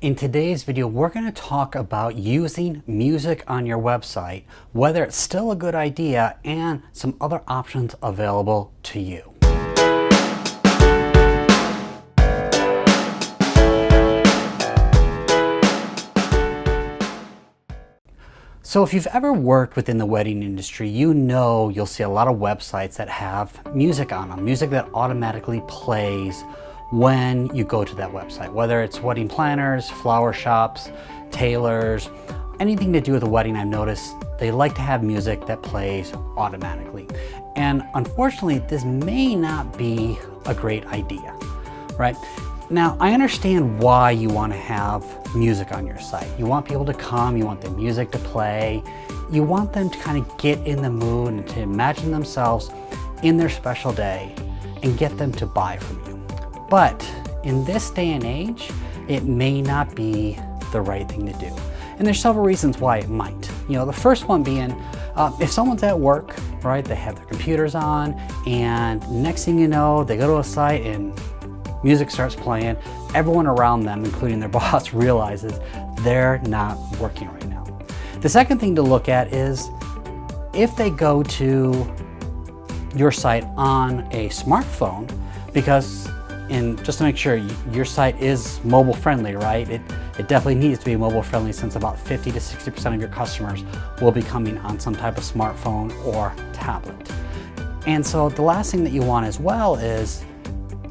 In today's video, we're going to talk about using music on your website, whether it's still a good idea, and some other options available to you. So if you've ever worked within the wedding industry, you know you'll see a lot of websites that have music on them, music that automatically plays when you go to that website, whether it's wedding planners, flower shops, tailors, anything to do with a wedding. I've noticed they like to have music that plays automatically. And unfortunately, this may not be a great idea, right? Now, I understand why you want to have music on your site. You want people to come, you want the music to play, you want them to kind of get in the mood and to imagine themselves in their special day and get them to buy from you. But in this day and age, it may not be the right thing to do. And there's several reasons why it might. You know, the first one being, if someone's at work, right, they have their computers on, and next thing you know, they go to a site and music starts playing, everyone around them, including their boss, realizes they're not working right now. The second thing to look at is if they go to your site on a smartphone, because just to make sure your site is mobile friendly, right? It definitely needs to be mobile friendly, since about 50 to 60% of your customers will be coming on some type of smartphone or tablet. And so the last thing that you want as well is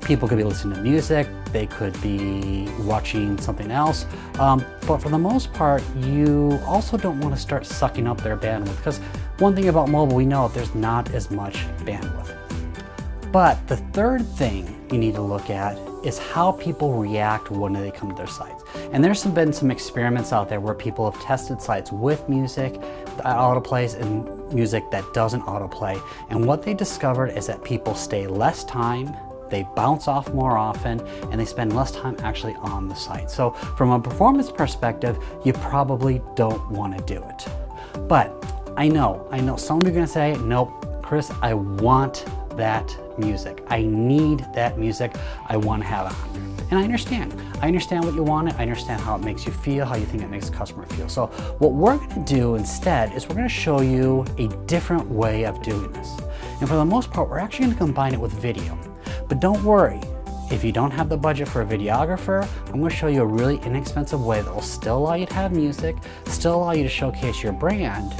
people could be listening to music, they could be watching something else, but for the most part, you also don't want to start sucking up their bandwidth, because one thing about mobile, we know there's not as much bandwidth. But the third thing you need to look at is how people react when they come to their sites. And there's been some experiments out there where people have tested sites with music that autoplays and music that doesn't autoplay. And what they discovered is that people stay less time, they bounce off more often, and they spend less time actually on the site. So from a performance perspective, you probably don't want to do it. But I know some of you are gonna say, nope, Chris, I want that music. I need that music. I want to have it on there. And I understand what you want. I understand how it makes you feel, how you think it makes the customer feel. So what we're going to do instead is we're going to show you a different way of doing this. And for the most part, we're actually going to combine it with video. But don't worry, if you don't have the budget for a videographer, I'm going to show you a really inexpensive way that will still allow you to have music, still allow you to showcase your brand,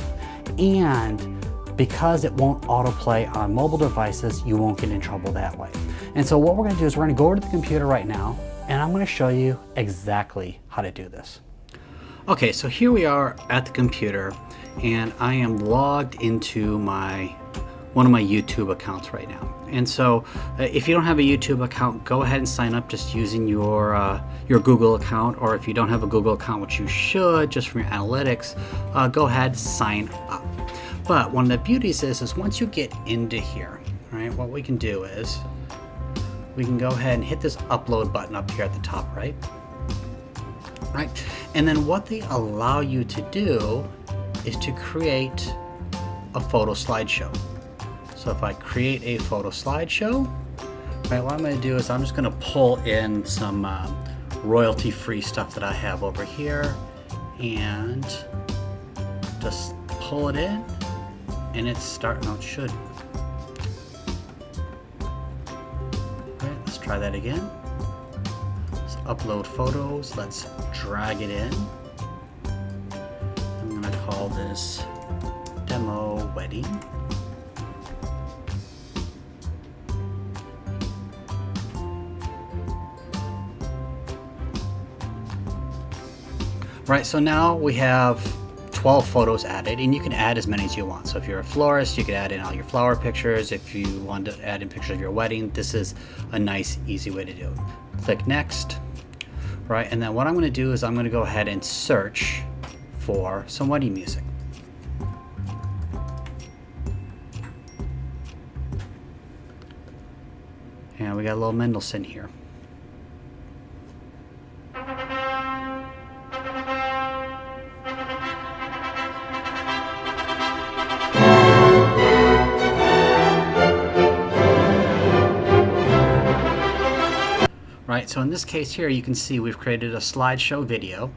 and because it won't autoplay on mobile devices, you won't get in trouble that way. And so what we're going to do is we're going to go over to the computer right now, and I'm going to show you exactly how to do this. Okay, so here we are at the computer, and I am logged into one of my YouTube accounts right now. And so if you don't have a YouTube account, go ahead and sign up just using your Google account, or if you don't have a Google account, which you should just from your analytics, go ahead, sign up. But one of the beauties is once you get into here, right, what we can do is we can go ahead and hit this upload button up here at the top right. And then what they allow you to do is to create a photo slideshow. So if I create a photo slideshow, right, what I'm going to do is I'm just going to pull in some royalty-free stuff that I have over here and just pull it in. And it's starting, it should. Alright, let's try that again. Let's upload photos, let's drag it in. I'm gonna call this Demo Wedding. Right, so now we have 12 photos added, and you can add as many as you want. So if you're a florist, you could add in all your flower pictures. If you want to add in pictures of your wedding, this is a nice, easy way to do it. Click next, right? And then what I'm going to do is I'm going to go ahead and search for some wedding music. And we got a little Mendelssohn here. right, so in this case here, you can see we've created a slideshow video,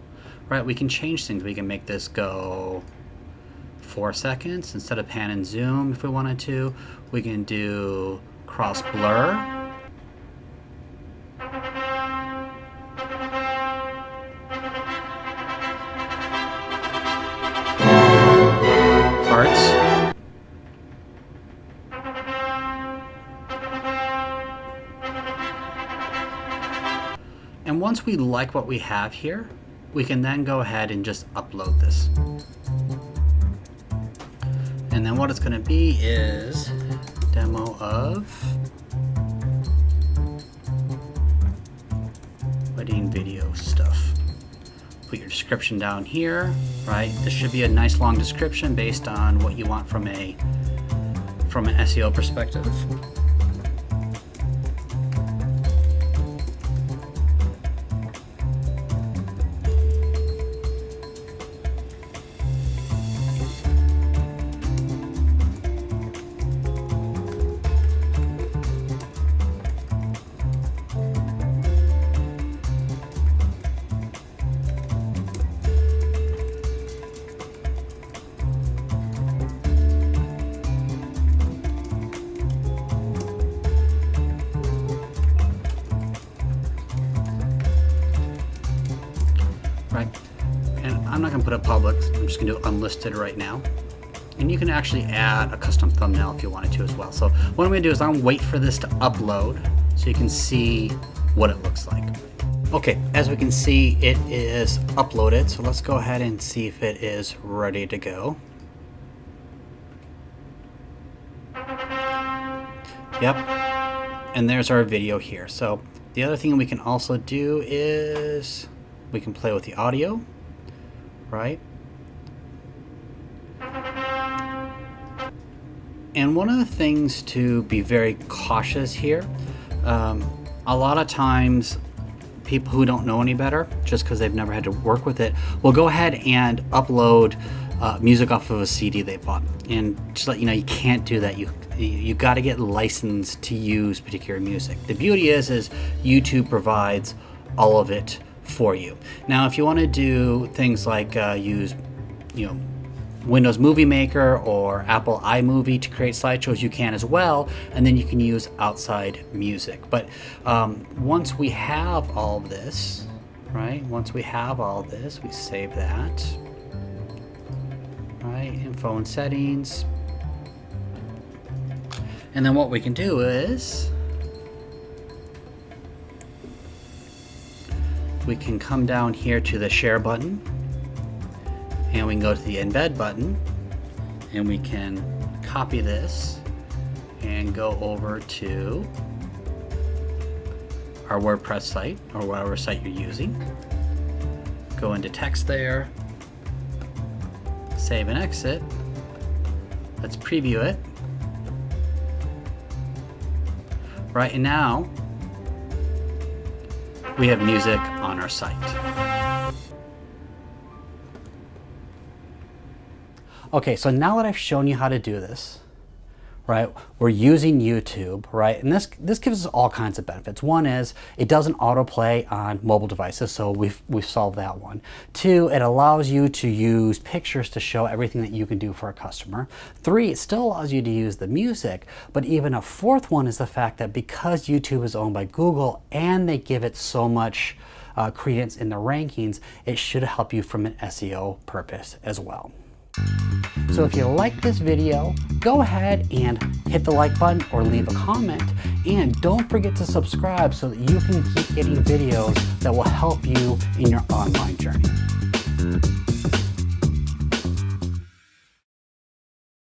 right? We can change things. We can make this go 4 seconds instead of pan and zoom if we wanted to. We can do cross blur. Parts. And once we like what we have here, we can then go ahead and just upload this. And then what it's going to be is demo of wedding video stuff. Put your description down here, right? This should be a nice long description based on what you want from an SEO perspective. Right, and I'm not going to put it public. I'm just going to do unlisted right now. And you can actually add a custom thumbnail if you wanted to as well. So what I'm going to do is I'm going to wait for this to upload so you can see what it looks like. Okay, as we can see, it is uploaded. So let's go ahead and see if it is ready to go. Yep, and there's our video here. So the other thing we can also do is we can play with the audio, right? And one of the things to be very cautious here, a lot of times people who don't know any better, just because they've never had to work with it, will go ahead and upload music off of a CD they bought. And just let you know, you can't do that. You got to get licensed to use particular music. The beauty is YouTube provides all of it for you. Now, if you want to do things like use, Windows Movie Maker or Apple iMovie to create slideshows, you can as well, and then you can use outside music. But once we have all of this, right? Once we have all this, we save that. Right, info and settings. And then what we can do is we can come down here to the share button, and we can go to the embed button, and we can copy this and go over to our WordPress site or whatever site you're using. Go into text there, save and exit. Let's preview it. Right, and now we have music on our site. Okay, so now that I've shown you how to do this, right, we're using YouTube, right, and this gives us all kinds of benefits. One is it doesn't autoplay on mobile devices, so we've solved that one. Two, it allows you to use pictures to show everything that you can do for a customer. Three, it still allows you to use the music, but even a fourth one is the fact that because YouTube is owned by Google and they give it so much credence in the rankings, it should help you from an SEO purpose as well. So if you like this video, go ahead and hit the like button or leave a comment, and don't forget to subscribe so that you can keep getting videos that will help you in your online journey.